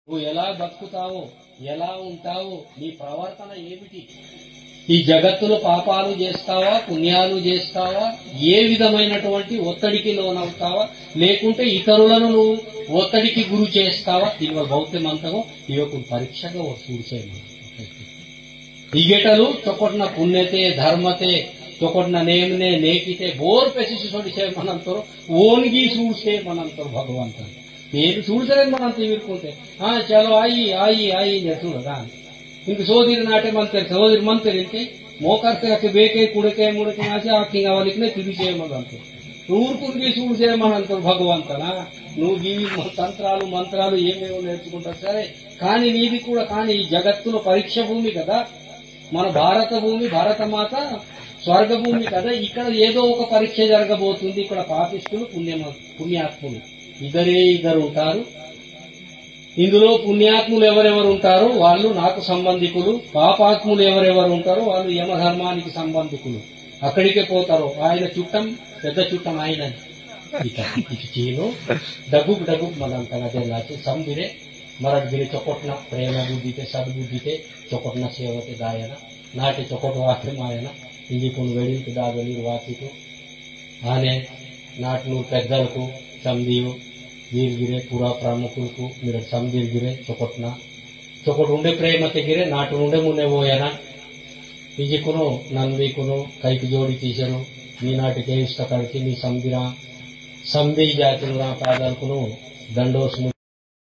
నువ్వు ఎలా బతుకుతావో, ఎలా ఉంటావో, నీ ప్రవర్తన ఏమిటి, ఈ జగత్తులో పాపాలు చేస్తావా, పుణ్యాలు చేస్తావా, ఏ విధమైనటువంటి ఒత్తిడికి లోనవుతావా, లేకుంటే ఇతరులను నువ్వు ఒత్తిడికి గురి చేస్తావా, దీనివల్ల భౌత్యమంతము ఇవకు పరీక్షగా చూసేది. ಈಗೆಟಲು ಚೊಕೊಟ್ನ ಪುಣ್ಯತೆ ಧರ್ಮತೆ ಚೊಕೊಟ್ನ ನೇಮನೆ ನೇಕಿತೆ ಬೋರ್ ಪೆಸಿಸಿ ಸೊಡಿಸೇ ಮನಂತರು ಓನ್ಗಿ ಸೂಡ್ಸೇ ಮನಂತರು ಭಗವಂತ ಏನು ಸೂಡ್ಸರೆ ಮನಂತ ಇರ್ಕೊಂತೆ ಚಲೋ ಆಯಿ ಆಯಿ ಆಯಿ చూడదా ఇంక సోదరి నాటే మంతరు సోదరి మంతరు ఇంకే మోకర్తే బేకే కుడకే ముడకే ఆసి ఆకింగ్ అవలికనే తిరిచేయమనంత ఊరుకురికి చూసేయమనంతరు భగవంతనా. నువ్వు ఈ తంత్రాలు మంత్రాలు ఏమేమో నేర్చుకుంటావు సరే, కానీ నీది కూడా కానీ ఈ జగత్తులో పరీక్ష భూమి కదా, మన భారత భూమి, భారతమాత స్వర్గభూమి కదా. ఇక్కడ ఏదో ఒక పరీక్ష జరగబోతుంది. ఇక్కడ పాపిష్టులు పుణ్యాత్ములు ఇద్దరు ఉంటారు. ఇందులో పుణ్యాత్ములు ఎవరెవరు ఉంటారో వాళ్ళు నాకు సంబంధికులు, పాపాత్ములు ఎవరెవరు ఉంటారో వాళ్ళు యమధర్మానికి సంబంధికులు. అక్కడికే పోతారు. ఆయన చుట్టం పెద్ద చుట్టం ఆయన చీను డగుక్ డగుక్ మనంతగా అదే సంబిరే ಮರಡ್ಗಿರಿ ಚೊಕೊಟ್ನ ಪ್ರೇಮ ಬುದ್ಧಿತೆ ಸದ್ಬುದ್ಧಿತೆ ಚೊಕೊಟ್ನ ಸೇವತೆ ದಾಯನ ನಾಟಿ ಚೊಕೊಟ್ ವಾಕ್ಯ ಮಾಯನ ఇంగికొని వెడికి దాగలి వాకికు ఆనే నాటునూరు పెద్దలకు సంధియు వీరిగిరే పురా ప్రముఖులకు మీరు సంధిగిరే చొకొట్ ఉండే ప్రేమ తెగిరే నాటు ఉండే మున్నే పోయాన ఇంగికును నందికును కైకి జోడి తీశారు మీ నాటికే ఇష్ట కడికి మీ సంధి జాతులు నా పాదాలకును దండోసును